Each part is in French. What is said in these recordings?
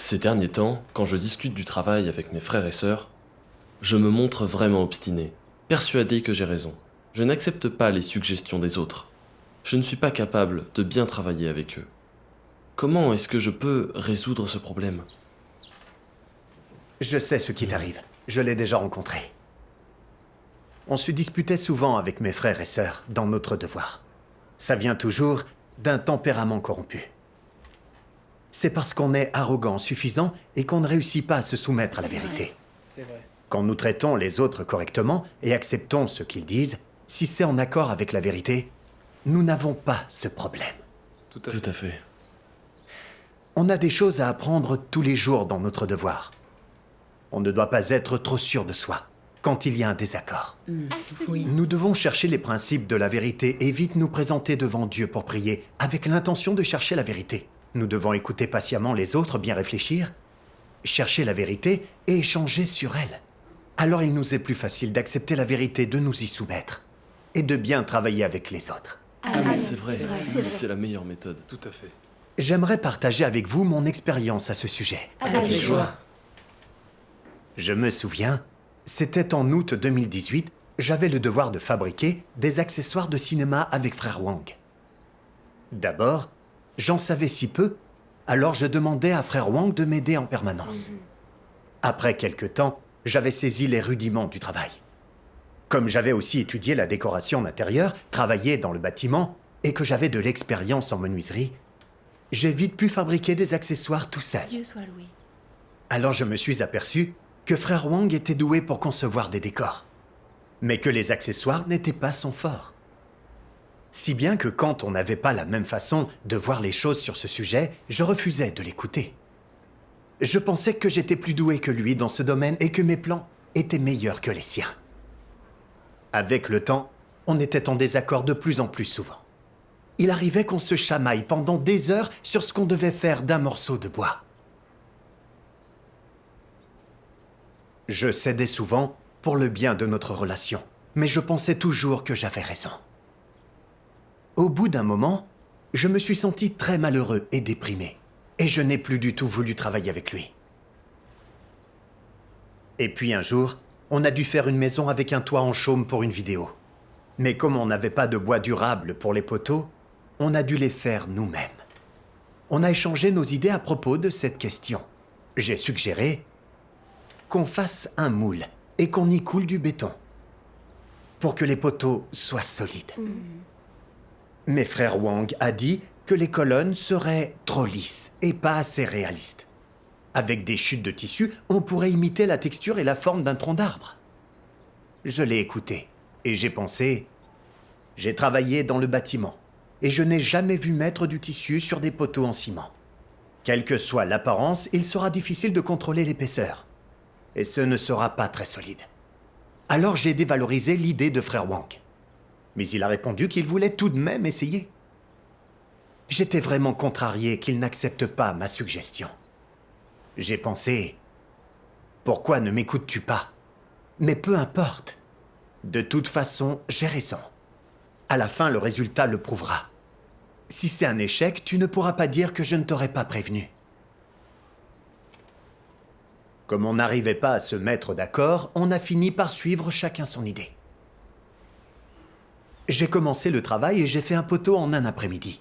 Ces derniers temps, quand je discute du travail avec mes frères et sœurs, je me montre vraiment obstiné, persuadé que j'ai raison. Je n'accepte pas les suggestions des autres. Je ne suis pas capable de bien travailler avec eux. Comment est-ce que je peux résoudre ce problème? Je sais ce qui t'arrive. Je l'ai déjà rencontré. On se disputait souvent avec mes frères et sœurs dans notre devoir. Ça vient toujours d'un tempérament corrompu. C'est parce qu'on est arrogant suffisant et qu'on ne réussit pas à se soumettre à la vérité. C'est vrai. Quand nous traitons les autres correctement et acceptons ce qu'ils disent, si c'est en accord avec la vérité, nous n'avons pas ce problème. Tout à fait. On a des choses à apprendre tous les jours dans notre devoir. On ne doit pas être trop sûr de soi quand il y a un désaccord. Absolument. Nous devons chercher les principes de la vérité et vite nous présenter devant Dieu pour prier, avec l'intention de chercher la vérité. Nous devons écouter patiemment les autres, bien réfléchir, chercher la vérité et échanger sur elle. Alors il nous est plus facile d'accepter la vérité, de nous y soumettre et de bien travailler avec les autres. C'est vrai, c'est la meilleure méthode. Tout à fait. J'aimerais partager avec vous mon expérience à ce sujet. Avec joie. Je me souviens, c'était en août 2018, j'avais le devoir de fabriquer des accessoires de cinéma avec frère Wang. D'abord, j'en savais si peu, alors je demandais à frère Wang de m'aider en permanence. Après quelque temps, j'avais saisi les rudiments du travail. Comme j'avais aussi étudié la décoration d'intérieur, travaillé dans le bâtiment, et que j'avais de l'expérience en menuiserie, j'ai vite pu fabriquer des accessoires tout seul. Dieu soit loué. Alors je me suis aperçu que frère Wang était doué pour concevoir des décors, mais que les accessoires n'étaient pas son fort. Si bien que quand on n'avait pas la même façon de voir les choses sur ce sujet, je refusais de l'écouter. Je pensais que j'étais plus doué que lui dans ce domaine et que mes plans étaient meilleurs que les siens. Avec le temps, on était en désaccord de plus en plus souvent. Il arrivait qu'on se chamaille pendant des heures sur ce qu'on devait faire d'un morceau de bois. Je cédais souvent pour le bien de notre relation, mais je pensais toujours que j'avais raison. Au bout d'un moment, je me suis senti très malheureux et déprimé, et je n'ai plus du tout voulu travailler avec lui. Et puis un jour, on a dû faire une maison avec un toit en chaume pour une vidéo. Mais comme on n'avait pas de bois durable pour les poteaux, on a dû les faire nous-mêmes. On a échangé nos idées à propos de cette question. J'ai suggéré qu'on fasse un moule et qu'on y coule du béton pour que les poteaux soient solides. Mais frère Wang a dit que les colonnes seraient trop lisses et pas assez réalistes. Avec des chutes de tissu, on pourrait imiter la texture et la forme d'un tronc d'arbre. Je l'ai écouté et j'ai pensé, j'ai travaillé dans le bâtiment et je n'ai jamais vu mettre du tissu sur des poteaux en ciment. Quelle que soit l'apparence, il sera difficile de contrôler l'épaisseur. Et ce ne sera pas très solide. Alors j'ai dévalorisé l'idée de frère Wang. Mais il a répondu qu'il voulait tout de même essayer. J'étais vraiment contrarié qu'il n'accepte pas ma suggestion. J'ai pensé, pourquoi ne m'écoutes-tu pas? Mais peu importe. De toute façon, j'ai raison. À la fin, le résultat le prouvera. Si c'est un échec, tu ne pourras pas dire que je ne t'aurais pas prévenu. Comme on n'arrivait pas à se mettre d'accord, on a fini par suivre chacun son idée. J'ai commencé le travail et j'ai fait un poteau en un après-midi.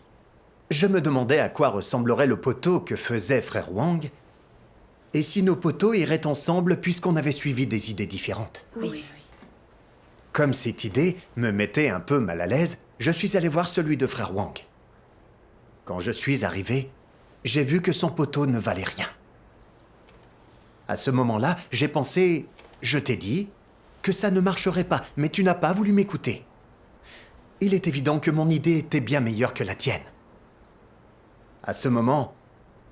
Je me demandais à quoi ressemblerait le poteau que faisait frère Wang, et si nos poteaux iraient ensemble puisqu'on avait suivi des idées différentes. Oui. Comme cette idée me mettait un peu mal à l'aise, je suis allé voir celui de frère Wang. Quand je suis arrivé, j'ai vu que son poteau ne valait rien. À ce moment-là, j'ai pensé, je t'ai dit que ça ne marcherait pas, mais tu n'as pas voulu m'écouter. Il est évident que mon idée était bien meilleure que la tienne. À ce moment,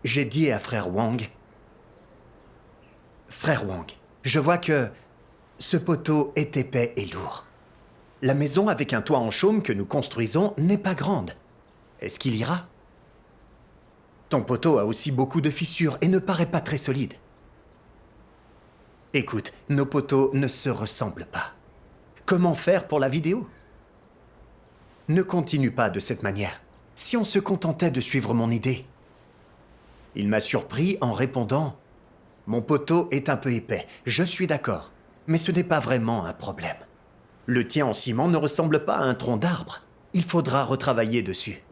j'ai dit à frère Wang, « Frère Wang, je vois que ce poteau est épais et lourd. La maison avec un toit en chaume que nous construisons n'est pas grande. Est-ce qu'il ira? Ton poteau a aussi beaucoup de fissures et ne paraît pas très solide. Écoute, nos poteaux ne se ressemblent pas. Comment faire pour la vidéo? Ne continue pas de cette manière. Si on se contentait de suivre mon idée. Il m'a surpris en répondant « Mon poteau est un peu épais, je suis d'accord, mais ce n'est pas vraiment un problème. Le tien en ciment ne ressemble pas à un tronc d'arbre. Il faudra retravailler dessus. »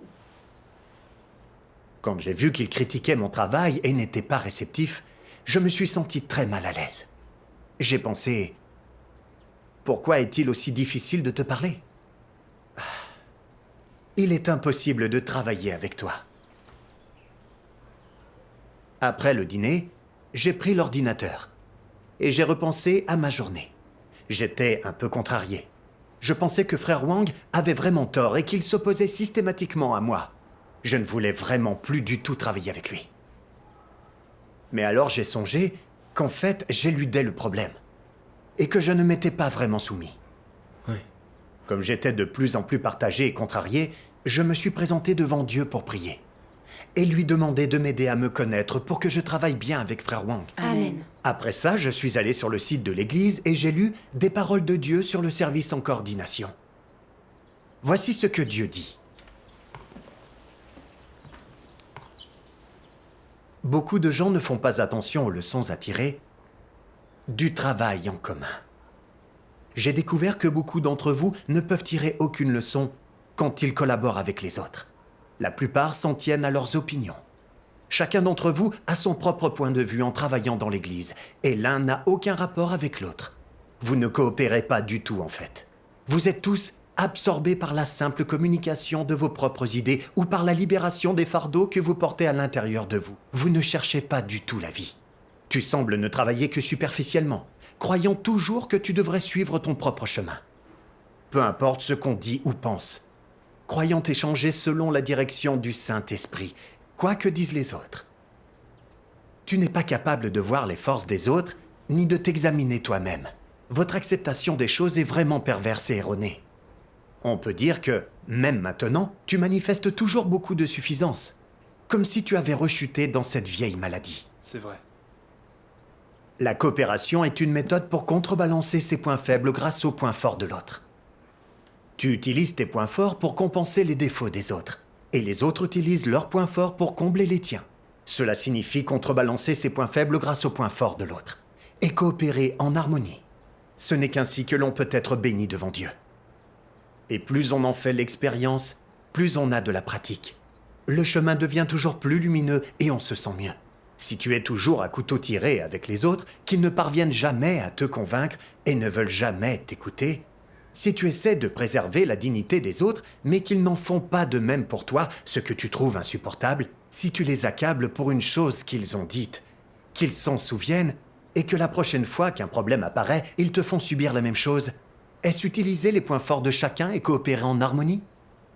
Quand j'ai vu qu'il critiquait mon travail et n'était pas réceptif, je me suis senti très mal à l'aise. J'ai pensé « Pourquoi est-il aussi difficile de te parler ? Il est impossible de travailler avec toi. » Après le dîner, j'ai pris l'ordinateur et j'ai repensé à ma journée. J'étais un peu contrarié. Je pensais que frère Wang avait vraiment tort et qu'il s'opposait systématiquement à moi. Je ne voulais vraiment plus du tout travailler avec lui. Mais alors j'ai songé qu'en fait, j'éludais le problème et que je ne m'étais pas vraiment soumis. Oui. Comme j'étais de plus en plus partagé et contrarié, je me suis présenté devant Dieu pour prier et lui demander de m'aider à me connaître pour que je travaille bien avec frère Wang. Amen. Après ça, je suis allé sur le site de l'église et j'ai lu des paroles de Dieu sur le service en coordination. Voici ce que Dieu dit. Beaucoup de gens ne font pas attention aux leçons à tirer du travail en commun. J'ai découvert que beaucoup d'entre vous ne peuvent tirer aucune leçon quand ils collaborent avec les autres. La plupart s'en tiennent à leurs opinions. Chacun d'entre vous a son propre point de vue en travaillant dans l'église, et l'un n'a aucun rapport avec l'autre. Vous ne coopérez pas du tout en fait. Vous êtes tous absorbés par la simple communication de vos propres idées ou par la libération des fardeaux que vous portez à l'intérieur de vous. Vous ne cherchez pas du tout la vie. Tu sembles ne travailler que superficiellement, croyant toujours que tu devrais suivre ton propre chemin. Peu importe ce qu'on dit ou pense, croyant échanger selon la direction du Saint-Esprit, quoi que disent les autres. Tu n'es pas capable de voir les forces des autres, ni de t'examiner toi-même. Votre acceptation des choses est vraiment perverse et erronée. On peut dire que, même maintenant, tu manifestes toujours beaucoup de suffisance, comme si tu avais rechuté dans cette vieille maladie. C'est vrai. La coopération est une méthode pour contrebalancer ses points faibles grâce aux points forts de l'autre. Tu utilises tes points forts pour compenser les défauts des autres, et les autres utilisent leurs points forts pour combler les tiens. Cela signifie contrebalancer ses points faibles grâce aux points forts de l'autre, et coopérer en harmonie. Ce n'est qu'ainsi que l'on peut être béni devant Dieu. Et plus on en fait l'expérience, plus on a de la pratique. Le chemin devient toujours plus lumineux et on se sent mieux. Si tu es toujours à couteau tiré avec les autres, qu'ils ne parviennent jamais à te convaincre et ne veulent jamais t'écouter, si tu essaies de préserver la dignité des autres, mais qu'ils n'en font pas de même pour toi, ce que tu trouves insupportable, si tu les accables pour une chose qu'ils ont dite, qu'ils s'en souviennent, et que la prochaine fois qu'un problème apparaît, ils te font subir la même chose, est-ce utiliser les points forts de chacun et coopérer en harmonie?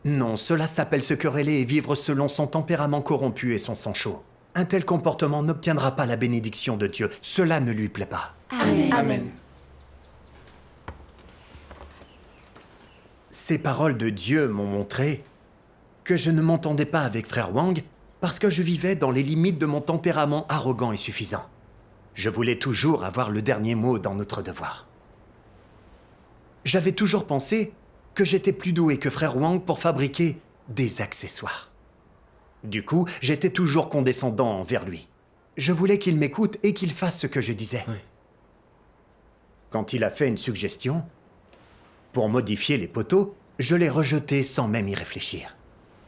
Non, cela s'appelle se quereller et vivre selon son tempérament corrompu et son sang chaud. Un tel comportement n'obtiendra pas la bénédiction de Dieu, cela ne lui plaît pas. Amen. Amen. Ces paroles de Dieu m'ont montré que je ne m'entendais pas avec frère Wang parce que je vivais dans les limites de mon tempérament arrogant et suffisant. Je voulais toujours avoir le dernier mot dans notre devoir. J'avais toujours pensé que j'étais plus doué que frère Wang pour fabriquer des accessoires. Du coup, j'étais toujours condescendant envers lui. Je voulais qu'il m'écoute et qu'il fasse ce que je disais. Oui. Quand il a fait une suggestion, pour modifier les poteaux, je l'ai rejeté sans même y réfléchir.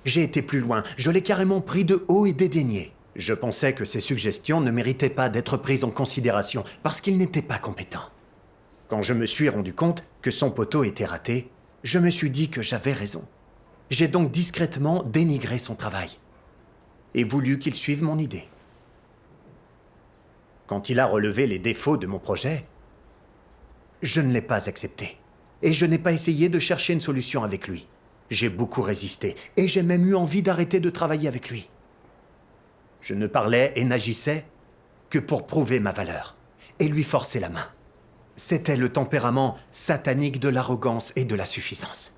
J'ai été plus loin, je l'ai carrément pris de haut et dédaigné. Je pensais que ses suggestions ne méritaient pas d'être prises en considération parce qu'il n'était pas compétent. Quand je me suis rendu compte que son poteau était raté, je me suis dit que j'avais raison. J'ai donc discrètement dénigré son travail et voulu qu'il suive mon idée. Quand il a relevé les défauts de mon projet, je ne l'ai pas accepté. Et je n'ai pas essayé de chercher une solution avec lui. J'ai beaucoup résisté et j'ai même eu envie d'arrêter de travailler avec lui. Je ne parlais et n'agissais que pour prouver ma valeur et lui forcer la main. C'était le tempérament satanique de l'arrogance et de la suffisance.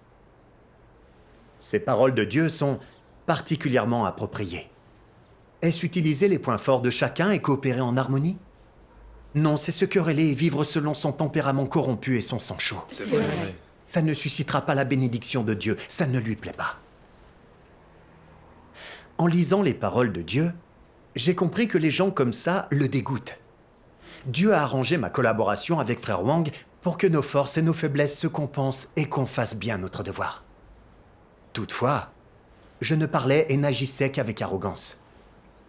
Ces paroles de Dieu sont particulièrement appropriées. Est-ce utiliser les points forts de chacun et coopérer en harmonie? Non, c'est se quereller et vivre selon son tempérament corrompu et son sang chaud. C'est C'est vrai. vrai. Ça ne suscitera pas la bénédiction de Dieu, ça ne lui plaît pas. En lisant les paroles de Dieu, j'ai compris que les gens comme ça le dégoûtent. Dieu a arrangé ma collaboration avec frère Wang pour que nos forces et nos faiblesses se compensent et qu'on fasse bien notre devoir. Toutefois, je ne parlais et n'agissais qu'avec arrogance,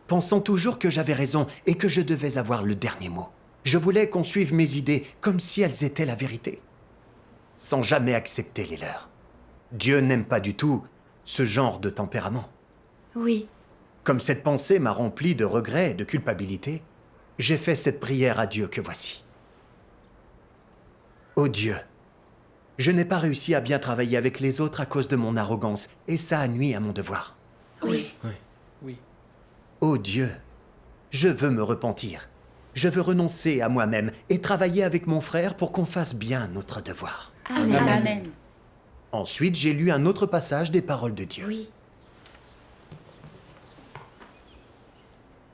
pensant toujours que j'avais raison et que je devais avoir le dernier mot. Je voulais qu'on suive mes idées comme si elles étaient la vérité, sans jamais accepter les leurs. Dieu n'aime pas du tout ce genre de tempérament. Oui. Comme cette pensée m'a rempli de regrets et de culpabilité, j'ai fait cette prière à Dieu que voici. Ô Dieu, je n'ai pas réussi à bien travailler avec les autres à cause de mon arrogance, et ça a nui à mon devoir. Oui. Oui. Ô Dieu, je veux me repentir. Je veux renoncer à moi-même et travailler avec mon frère pour qu'on fasse bien notre devoir. Amen. Amen. Ensuite, j'ai lu un autre passage des paroles de Dieu. Oui.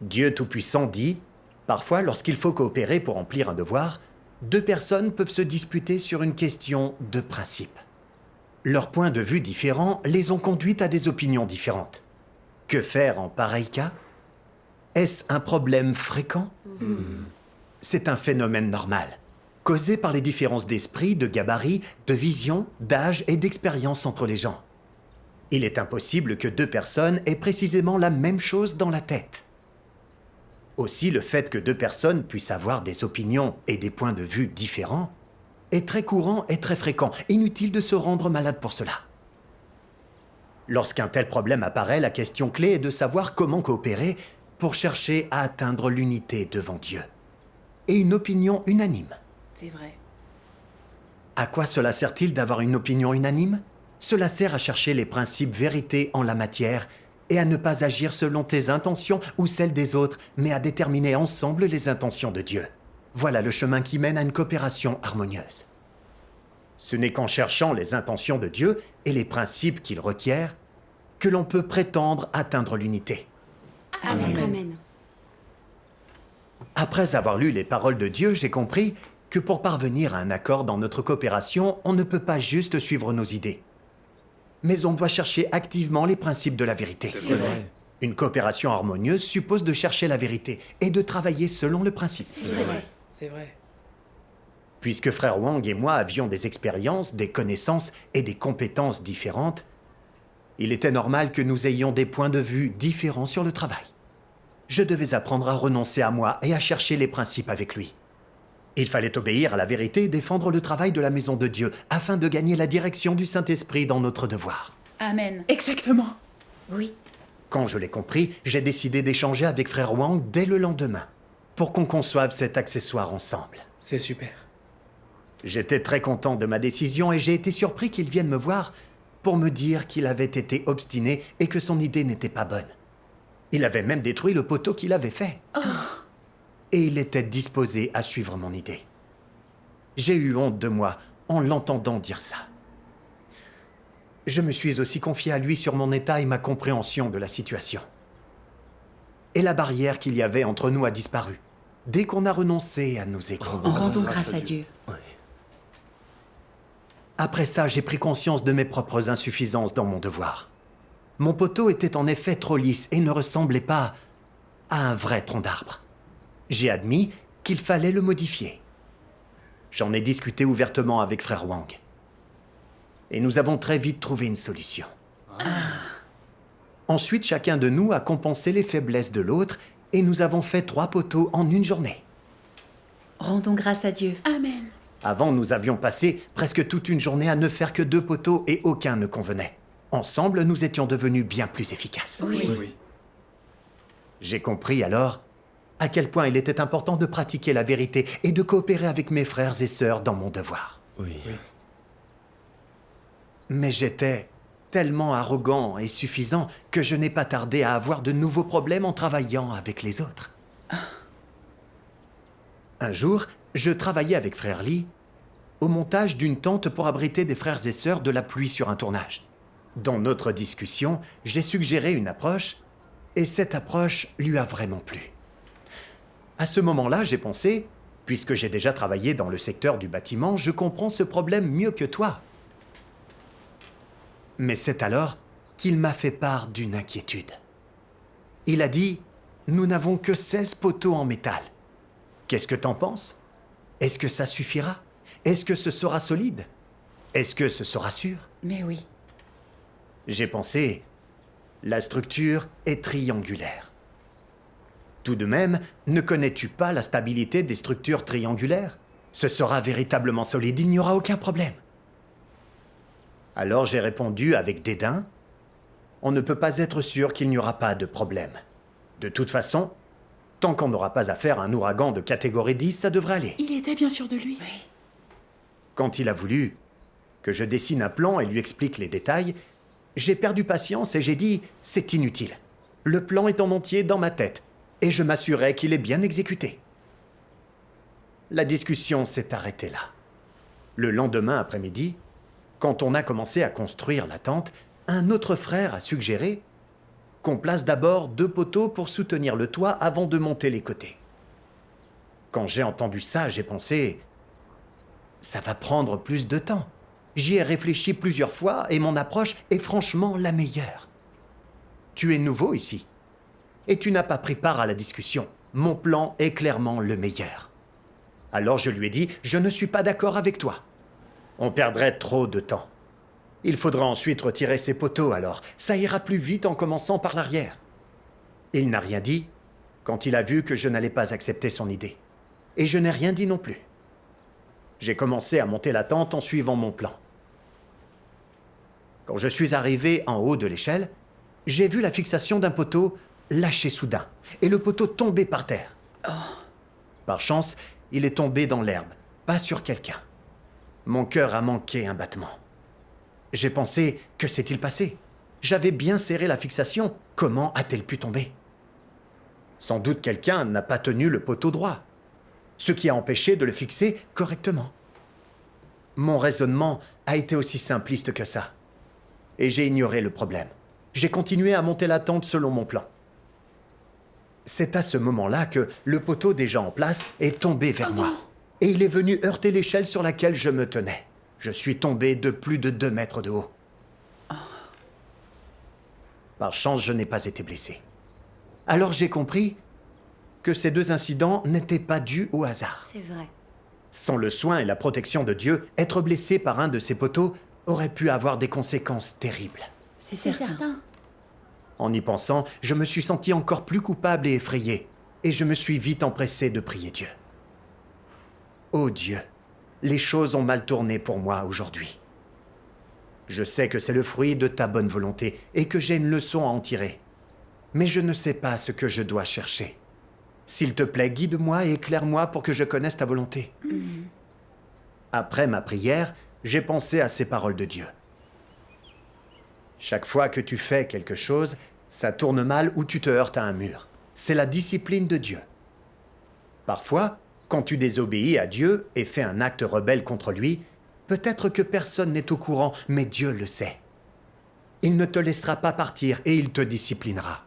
Dieu Tout-Puissant dit, parfois lorsqu'il faut coopérer pour remplir un devoir, deux personnes peuvent se disputer sur une question de principe. Leurs points de vue différents les ont conduites à des opinions différentes. Que faire en pareil cas? Est-ce un problème fréquent? C'est un phénomène normal, causé par les différences d'esprit, de gabarit, de vision, d'âge et d'expérience entre les gens. Il est impossible que deux personnes aient précisément la même chose dans la tête. Aussi, le fait que deux personnes puissent avoir des opinions et des points de vue différents est très courant et très fréquent. Inutile de se rendre malade pour cela. Lorsqu'un tel problème apparaît, la question clé est de savoir comment coopérer pour chercher à atteindre l'unité devant Dieu. Et une opinion unanime. C'est vrai. À quoi cela sert-il d'avoir une opinion unanime? Cela sert à chercher les principes vérités en la matière et à ne pas agir selon tes intentions ou celles des autres, mais à déterminer ensemble les intentions de Dieu. Voilà le chemin qui mène à une coopération harmonieuse. Ce n'est qu'en cherchant les intentions de Dieu et les principes qu'il requiert que l'on peut prétendre atteindre l'unité. Amen. Amen. Après avoir lu les paroles de Dieu, j'ai compris que pour parvenir à un accord dans notre coopération, on ne peut pas juste suivre nos idées. Mais on doit chercher activement les principes de la vérité. C'est vrai. Une coopération harmonieuse suppose de chercher la vérité et de travailler selon le principe. C'est vrai. C'est vrai. Puisque frère Wang et moi avions des expériences, des connaissances et des compétences différentes, il était normal que nous ayons des points de vue différents sur le travail. Je devais apprendre à renoncer à moi et à chercher les principes avec lui. Il fallait obéir à la vérité et défendre le travail de la maison de Dieu afin de gagner la direction du Saint-Esprit dans notre devoir. Amen. Exactement. Oui. Quand je l'ai compris, j'ai décidé d'échanger avec frère Wang dès le lendemain pour qu'on conçoive cet accessoire ensemble. C'est super. J'étais très content de ma décision et j'ai été surpris qu'il vienne me voir pour me dire qu'il avait été obstiné et que son idée n'était pas bonne. Il avait même détruit le poteau qu'il avait fait. Et il était disposé à suivre mon idée. J'ai eu honte de moi en l'entendant dire ça. Je me suis aussi confié à lui sur mon état et ma compréhension de la situation. Et la barrière qu'il y avait entre nous a disparu, dès qu'on a renoncé à nos égos. Rendons grâce à Dieu. Après ça, j'ai pris conscience de mes propres insuffisances dans mon devoir. Mon poteau était en effet trop lisse et ne ressemblait pas à un vrai tronc d'arbre. J'ai admis qu'il fallait le modifier. J'en ai discuté ouvertement avec frère Wang. Et nous avons très vite trouvé une solution. Ensuite, chacun de nous a compensé les faiblesses de l'autre et nous avons fait 3 poteaux en une journée. Rendons grâce à Dieu. Amen. Avant, nous avions passé presque toute une journée à ne faire que 2 poteaux et aucun ne convenait. Ensemble, nous étions devenus bien plus efficaces. Oui. J'ai compris alors à quel point il était important de pratiquer la vérité et de coopérer avec mes frères et sœurs dans mon devoir. Oui. Mais j'étais tellement arrogant et suffisant que je n'ai pas tardé à avoir de nouveaux problèmes en travaillant avec les autres. Un jour, je travaillais avec frère Lee au montage d'une tente pour abriter des frères et sœurs de la pluie sur un tournage. Dans notre discussion, j'ai suggéré une approche et cette approche lui a vraiment plu. À ce moment-là, j'ai pensé, puisque j'ai déjà travaillé dans le secteur du bâtiment, je comprends ce problème mieux que toi. Mais c'est alors qu'il m'a fait part d'une inquiétude. Il a dit, nous n'avons que 16 poteaux en métal. Qu'est-ce que t'en penses? Est-ce que ça suffira? Est-ce que ce sera solide? Est-ce que ce sera sûr? Mais oui. J'ai pensé, la structure est triangulaire. Tout de même, ne connais-tu pas la stabilité des structures triangulaires? Ce sera véritablement solide, il n'y aura aucun problème. Alors j'ai répondu avec dédain, on ne peut pas être sûr qu'il n'y aura pas de problème. De toute façon, tant qu'on n'aura pas affaire à un ouragan de catégorie 10, ça devrait aller. Il était bien sûr de lui. Oui. Quand il a voulu que je dessine un plan et lui explique les détails, j'ai perdu patience et j'ai dit « c'est inutile. Le plan est en entier dans ma tête et je m'assurais qu'il est bien exécuté. » La discussion s'est arrêtée là. Le lendemain après-midi, quand on a commencé à construire la tente, un autre frère a suggéré qu'on place d'abord 2 poteaux pour soutenir le toit avant de monter les côtés. Quand j'ai entendu ça, j'ai pensé « ça va prendre plus de temps ». J'y ai réfléchi plusieurs fois et mon approche est franchement la meilleure. Tu es nouveau ici et tu n'as pas pris part à la discussion. Mon plan est clairement le meilleur. Alors je lui ai dit, je ne suis pas d'accord avec toi. On perdrait trop de temps. Il faudra ensuite retirer ces poteaux alors. Ça ira plus vite en commençant par l'arrière. Il n'a rien dit quand il a vu que je n'allais pas accepter son idée. Et je n'ai rien dit non plus. J'ai commencé à monter la tente en suivant mon plan. Quand je suis arrivé en haut de l'échelle, j'ai vu la fixation d'un poteau lâcher soudain et le poteau tomber par terre. Par chance, il est tombé dans l'herbe, pas sur quelqu'un. Mon cœur a manqué un battement. J'ai pensé, que s'est-il passé? J'avais bien serré la fixation, comment a-t-elle pu tomber? Sans doute quelqu'un n'a pas tenu le poteau droit, ce qui a empêché de le fixer correctement. Mon raisonnement a été aussi simpliste que ça. Et j'ai ignoré le problème. J'ai continué à monter la tente selon mon plan. C'est à ce moment-là que le poteau déjà en place est tombé vers moi. Et il est venu heurter l'échelle sur laquelle je me tenais. Je suis tombé de plus de 2 mètres de haut. Par chance, je n'ai pas été blessé. Alors j'ai compris que ces 2 incidents n'étaient pas dus au hasard. C'est vrai. Sans le soin et la protection de Dieu, être blessé par un de ces poteaux aurait pu avoir des conséquences terribles. C'est certain. En y pensant, je me suis senti encore plus coupable et effrayé, et je me suis vite empressé de prier Dieu. Ô Dieu, les choses ont mal tourné pour moi aujourd'hui. Je sais que c'est le fruit de ta bonne volonté et que j'ai une leçon à en tirer. Mais je ne sais pas ce que je dois chercher. S'il te plaît, guide-moi et éclaire-moi pour que je connaisse ta volonté. Après ma prière, j'ai pensé à ces paroles de Dieu. Chaque fois que tu fais quelque chose, ça tourne mal ou tu te heurtes à un mur. C'est la discipline de Dieu. Parfois, quand tu désobéis à Dieu et fais un acte rebelle contre lui, peut-être que personne n'est au courant, mais Dieu le sait. Il ne te laissera pas partir et il te disciplinera.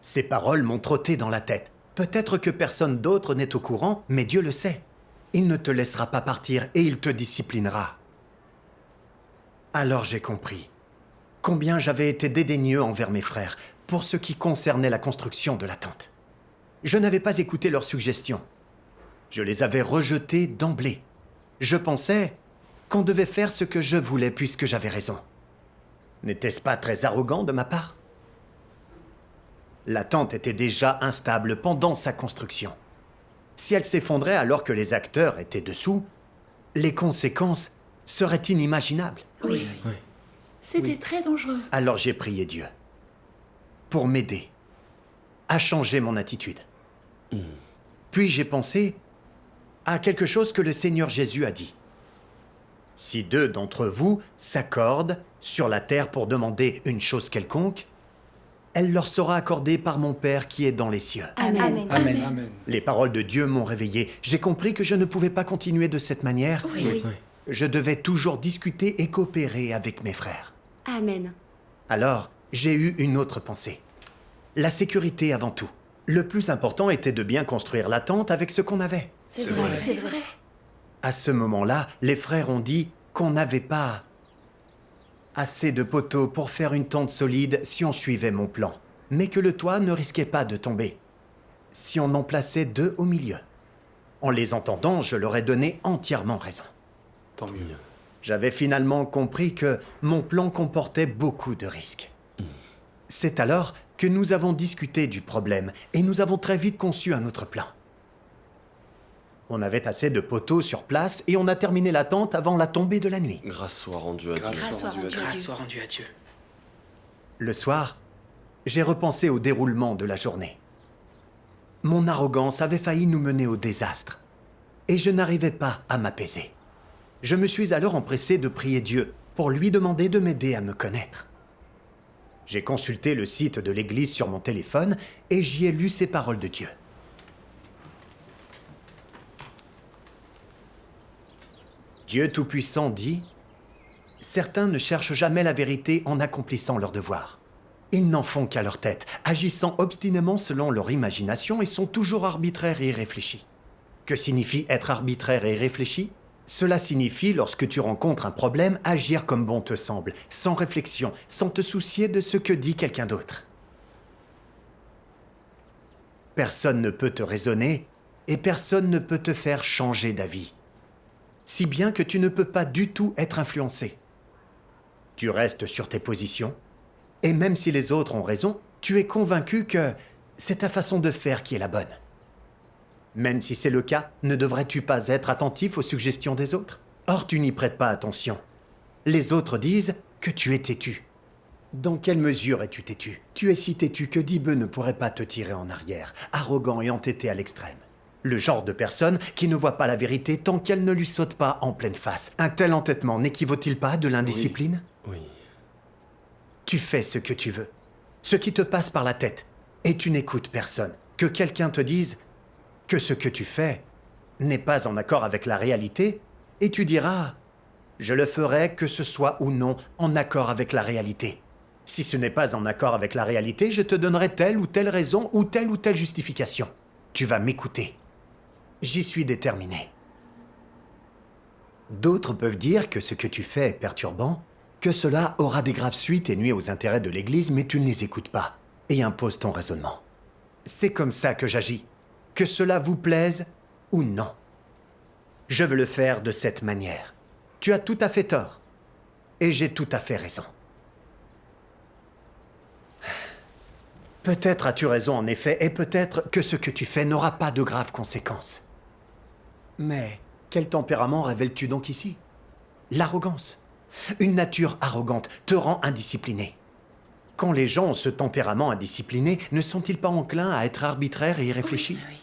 Ces paroles m'ont trotté dans la tête. Peut-être que personne d'autre n'est au courant, mais Dieu le sait. Il ne te laissera pas partir et il te disciplinera. Alors j'ai compris combien j'avais été dédaigneux envers mes frères pour ce qui concernait la construction de la tente. Je n'avais pas écouté leurs suggestions. Je les avais rejetées d'emblée. Je pensais qu'on devait faire ce que je voulais puisque j'avais raison. N'était-ce pas très arrogant de ma part? La tente était déjà instable pendant sa construction. Si elle s'effondrait alors que les acteurs étaient dessous, les conséquences seraient inimaginables. Oui. C'était très dangereux. Alors j'ai prié Dieu pour m'aider à changer mon attitude. Puis j'ai pensé à quelque chose que le Seigneur Jésus a dit. Si 2 d'entre vous s'accordent sur la terre pour demander une chose quelconque, elle leur sera accordée par mon Père qui est dans les cieux. Amen. Amen. Les paroles de Dieu m'ont réveillé. J'ai compris que je ne pouvais pas continuer de cette manière. Oui. Je devais toujours discuter et coopérer avec mes frères. Amen. Alors, j'ai eu une autre pensée. La sécurité avant tout. Le plus important était de bien construire la tente avec ce qu'on avait. C'est vrai. C'est vrai. À ce moment-là, les frères ont dit qu'on n'avait pas assez de poteaux pour faire une tente solide si on suivait mon plan. mais que le toit ne risquait pas de tomber, si on en plaçait 2 au milieu. En les entendant, je leur ai donné entièrement raison. Tant mieux. J'avais finalement compris que mon plan comportait beaucoup de risques. C'est alors que nous avons discuté du problème et nous avons très vite conçu un autre plan. On avait assez de poteaux sur place et on a terminé la tente avant la tombée de la nuit. Grâce soit rendue à Dieu. Grâce soit rendue à Grâce Dieu. soit rendue à Dieu. Le soir, j'ai repensé au déroulement de la journée. Mon arrogance avait failli nous mener au désastre et je n'arrivais pas à m'apaiser. Je me suis alors empressé de prier Dieu pour lui demander de m'aider à me connaître. J'ai consulté le site de l'église sur mon téléphone et j'y ai lu ces paroles de Dieu. Dieu Tout-Puissant dit « Certains ne cherchent jamais la vérité en accomplissant leur devoir. Ils n'en font qu'à leur tête, agissant obstinément selon leur imagination et sont toujours arbitraires et irréfléchis. » Que signifie être arbitraire et irréfléchi ? Cela signifie, lorsque tu rencontres un problème, agir comme bon te semble, sans réflexion, sans te soucier de ce que dit quelqu'un d'autre. Personne ne peut te raisonner et personne ne peut te faire changer d'avis. Si bien que tu ne peux pas du tout être influencé. Tu restes sur tes positions, et même si les autres ont raison, tu es convaincu que c'est ta façon de faire qui est la bonne. Même si c'est le cas, ne devrais-tu pas être attentif aux suggestions des autres ? Or, tu n'y prêtes pas attention. Les autres disent que tu es têtu. Dans quelle mesure es-tu têtu ? Tu es si têtu que Dibeux ne pourrait pas te tirer en arrière, arrogant et entêté à l'extrême. Le genre de personne qui ne voit pas la vérité tant qu'elle ne lui saute pas en pleine face. Un tel entêtement n'équivaut-il pas de l'indiscipline ? Oui. Tu fais ce que tu veux, ce qui te passe par la tête, et tu n'écoutes personne. Que quelqu'un te dise que ce que tu fais n'est pas en accord avec la réalité, et tu diras « Je le ferai que ce soit ou non en accord avec la réalité. Si ce n'est pas en accord avec la réalité, je te donnerai telle ou telle raison ou telle justification. Tu vas m'écouter. J'y suis déterminé. » D'autres peuvent dire que ce que tu fais est perturbant, que cela aura des graves suites et nuit aux intérêts de l'Église, mais tu ne les écoutes pas et imposes ton raisonnement. C'est comme ça que j'agis. Que cela vous plaise ou non. Je veux le faire de cette manière. Tu as tout à fait tort. Et j'ai tout à fait raison. Peut-être as-tu raison en effet, et peut-être que ce que tu fais n'aura pas de graves conséquences. Mais quel tempérament révèles-tu donc ici ? L'arrogance. Une nature arrogante te rend indiscipliné. Quand les gens ont ce tempérament indiscipliné, ne sont-ils pas enclins à être arbitraires et irréfléchis ? Oui.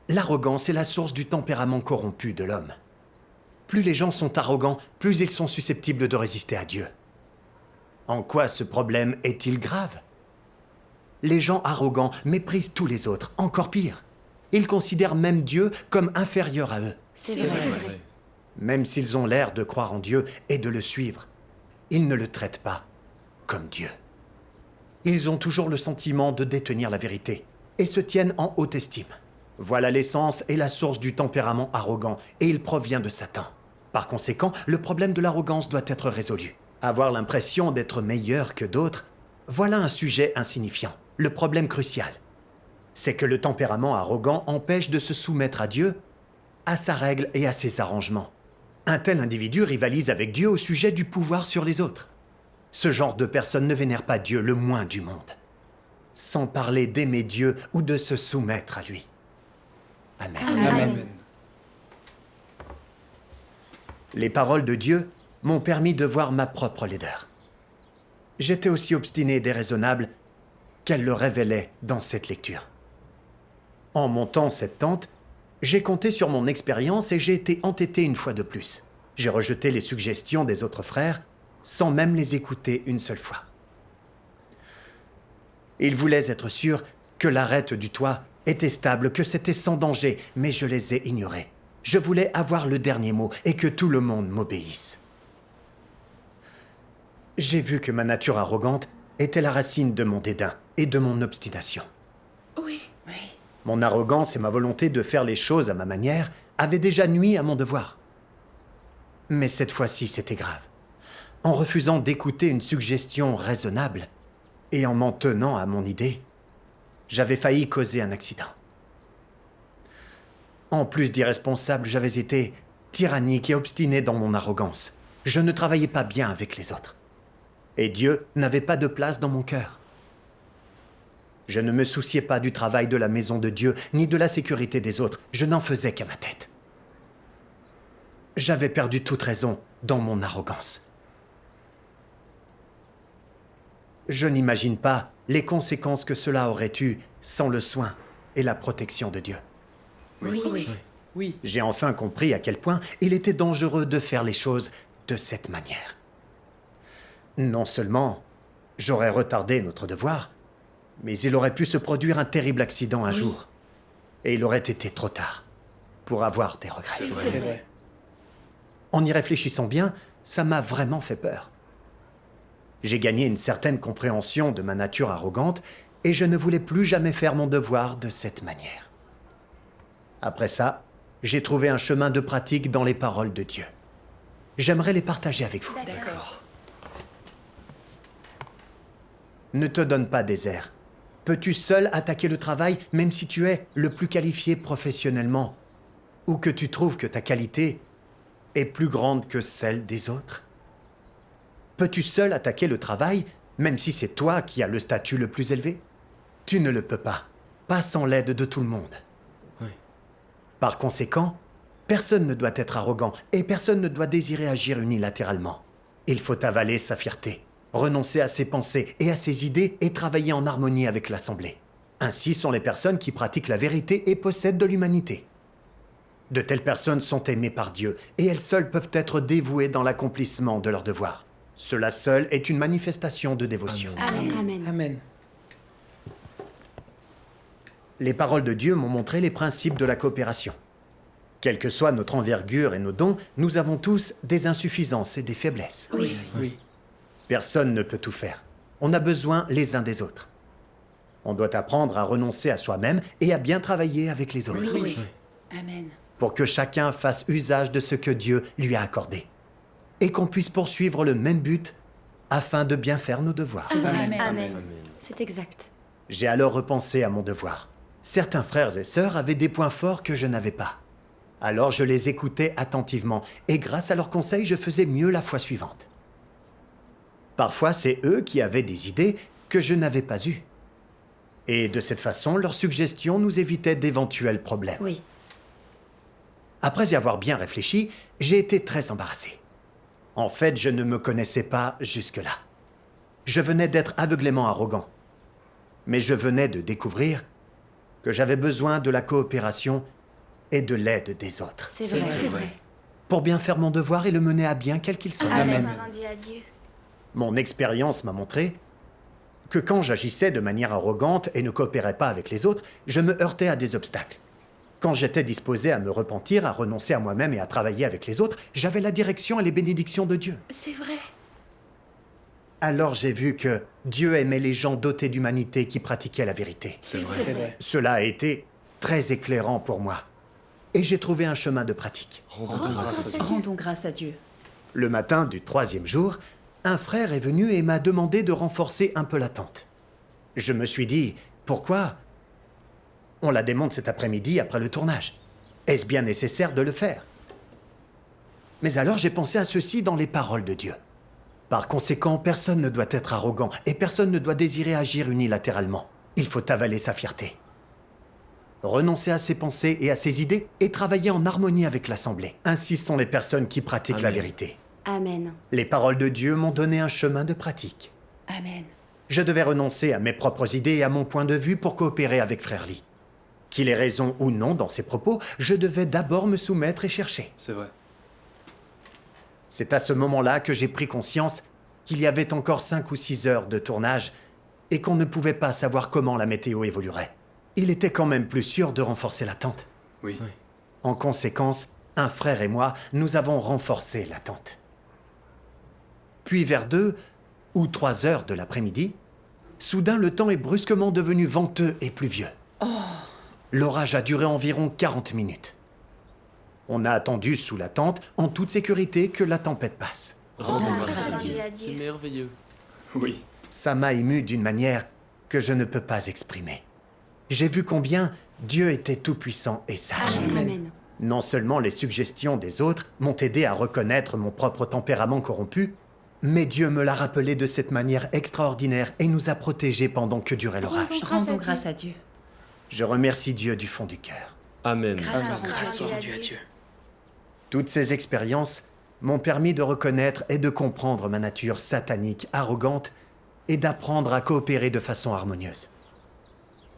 L'arrogance est la source du tempérament corrompu de l'homme. Plus les gens sont arrogants, plus ils sont susceptibles de résister à Dieu. En quoi ce problème est-il grave ? Les gens arrogants méprisent tous les autres, encore pire. Ils considèrent même Dieu comme inférieur à eux. C'est C'est vrai. vrai. Même s'ils ont l'air de croire en Dieu et de le suivre, ils ne le traitent pas comme Dieu. Ils ont toujours le sentiment de détenir la vérité et se tiennent en haute estime. Voilà l'essence et la source du tempérament arrogant, et il provient de Satan. Par conséquent, le problème de l'arrogance doit être résolu. Avoir l'impression d'être meilleur que d'autres, voilà un sujet insignifiant. Le problème crucial, c'est que le tempérament arrogant empêche de se soumettre à Dieu, à sa règle et à ses arrangements. Un tel individu rivalise avec Dieu au sujet du pouvoir sur les autres. Ce genre de personne ne vénère pas Dieu le moins du monde, sans parler d'aimer Dieu ou de se soumettre à lui. Amen. Amen. Les paroles de Dieu m'ont permis de voir ma propre laideur. J'étais aussi obstiné et déraisonnable qu'elle le révélait dans cette lecture. En montant cette tente, j'ai compté sur mon expérience et j'ai été entêté une fois de plus. J'ai rejeté les suggestions des autres frères sans même les écouter une seule fois. Ils voulaient être sûrs que l'arête du toit était stable, que c'était sans danger, mais je les ai ignorés. Je voulais avoir le dernier mot et que tout le monde m'obéisse. J'ai vu que ma nature arrogante était la racine de mon dédain et de mon obstination. Oui. Oui. Mon arrogance et ma volonté de faire les choses à ma manière avaient déjà nui à mon devoir. Mais cette fois-ci, c'était grave. En refusant d'écouter une suggestion raisonnable, Et en m'en tenant à mon idée, j'avais failli causer un accident. En plus d'irresponsable, j'avais été tyrannique et obstiné dans mon arrogance. Je ne travaillais pas bien avec les autres. Et Dieu n'avait pas de place dans mon cœur. Je ne me souciais pas du travail de la maison de Dieu, ni de la sécurité des autres. Je n'en faisais qu'à ma tête. J'avais perdu toute raison dans mon arrogance. Je n'imagine pas les conséquences que cela aurait eu sans le soin et la protection de Dieu. Oui. J'ai enfin compris à quel point il était dangereux de faire les choses de cette manière. Non seulement j'aurais retardé notre devoir, mais il aurait pu se produire un terrible accident un jour. Et il aurait été trop tard pour avoir des regrets. C'est vrai. En y réfléchissant bien, ça m'a vraiment fait peur. J'ai gagné une certaine compréhension de ma nature arrogante et je ne voulais plus jamais faire mon devoir de cette manière. Après ça, j'ai trouvé un chemin de pratique dans les paroles de Dieu. J'aimerais les partager avec vous. D'accord. Ne te donne pas des airs. Peux-tu seul attaquer le travail, même si tu es le plus qualifié professionnellement, ou que tu trouves que ta qualité est plus grande que celle des autres? Peux-tu seul attaquer le travail, même si c'est toi qui as le statut le plus élevé? Tu ne le peux pas sans l'aide de tout le monde. Oui. Par conséquent, personne ne doit être arrogant et personne ne doit désirer agir unilatéralement. Il faut avaler sa fierté, renoncer à ses pensées et à ses idées et travailler en harmonie avec l'Assemblée. Ainsi sont les personnes qui pratiquent la vérité et possèdent de l'humanité. De telles personnes sont aimées par Dieu et elles seules peuvent être dévouées dans l'accomplissement de leurs devoirs. Cela seul est une manifestation de dévotion. Amen. Amen. Les paroles de Dieu m'ont montré les principes de la coopération. Quelle que soit notre envergure et nos dons, nous avons tous des insuffisances et des faiblesses. Oui. Personne ne peut tout faire. On a besoin les uns des autres. On doit apprendre à renoncer à soi-même et à bien travailler avec les autres. Oui. Amen. Pour que chacun fasse usage de ce que Dieu lui a accordé. Et qu'on puisse poursuivre le même but afin de bien faire nos devoirs. Amen. C'est exact. J'ai alors repensé à mon devoir. Certains frères et sœurs avaient des points forts que je n'avais pas. Alors je les écoutais attentivement, et grâce à leurs conseils, je faisais mieux la fois suivante. Parfois, c'est eux qui avaient des idées que je n'avais pas eues. Et de cette façon, leurs suggestions nous évitaient d'éventuels problèmes. Oui. Après y avoir bien réfléchi, j'ai été très embarrassé. En fait, je ne me connaissais pas jusque-là. Je venais d'être aveuglément arrogant. Mais je venais de découvrir que j'avais besoin de la coopération et de l'aide des autres. C'est vrai. Pour bien faire mon devoir et le mener à bien quel qu'il soit. Amen. Rendu à Dieu. Mon expérience m'a montré que quand j'agissais de manière arrogante et ne coopérais pas avec les autres, je me heurtais à des obstacles. Quand j'étais disposé à me repentir, à renoncer à moi-même et à travailler avec les autres, j'avais la direction et les bénédictions de Dieu. C'est vrai. Alors j'ai vu que Dieu aimait les gens dotés d'humanité qui pratiquaient la vérité. C'est vrai. Cela a été très éclairant pour moi. Et j'ai trouvé un chemin de pratique. Rendons grâce à Dieu. Le matin du 3e jour, un frère est venu et m'a demandé de renforcer un peu la tente. Je me suis dit, pourquoi on la démonte cet après-midi après le tournage? Est-ce bien nécessaire de le faire? Mais alors j'ai pensé à ceci dans les paroles de Dieu. Par conséquent, personne ne doit être arrogant et personne ne doit désirer agir unilatéralement. Il faut avaler sa fierté, renoncer à ses pensées et à ses idées et travailler en harmonie avec l'Assemblée. Ainsi sont les personnes qui pratiquent la vérité. Amen. Les paroles de Dieu m'ont donné un chemin de pratique. Amen. Je devais renoncer à mes propres idées et à mon point de vue pour coopérer avec Frère Lee. Qu'il ait raison ou non dans ses propos, je devais d'abord me soumettre et chercher. C'est vrai. C'est à ce moment-là que j'ai pris conscience qu'il y avait encore 5 ou 6 heures de tournage et qu'on ne pouvait pas savoir comment la météo évoluerait. Il était quand même plus sûr de renforcer la tente. Oui. En conséquence, un frère et moi, nous avons renforcé la tente. Puis vers 2 ou 3 heures de l'après-midi, soudain le temps est brusquement devenu venteux et pluvieux. L'orage a duré environ 40 minutes. On a attendu sous la tente, en toute sécurité, que la tempête passe. Rendons grâce grâce à à Dieu. Dieu. C'est merveilleux. Oui. Ça m'a ému d'une manière que je ne peux pas exprimer. J'ai vu combien Dieu était tout-puissant et sage. Amen. Non seulement les suggestions des autres m'ont aidé à reconnaître mon propre tempérament corrompu, mais Dieu me l'a rappelé de cette manière extraordinaire et nous a protégés pendant que durait l'orage. Rendons grâce à Dieu. Je remercie Dieu du fond du cœur. Amen. Grâce Grâce à rendue à Dieu. Toutes ces expériences m'ont permis de reconnaître et de comprendre ma nature satanique, arrogante, et d'apprendre à coopérer de façon harmonieuse.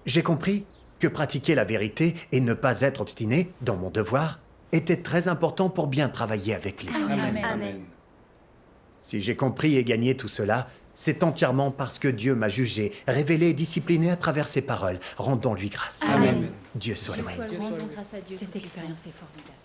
J'ai compris que pratiquer la vérité et ne pas être obstiné dans mon devoir était très important pour bien travailler avec les autres. Amen. Si j'ai compris et gagné tout cela, c'est entièrement parce que Dieu m'a jugé, révélé et discipliné à travers ses paroles. Rendons-lui grâce. Amen. Dieu soit loué. Rendons grâce à Dieu. Cette expérience est formidable.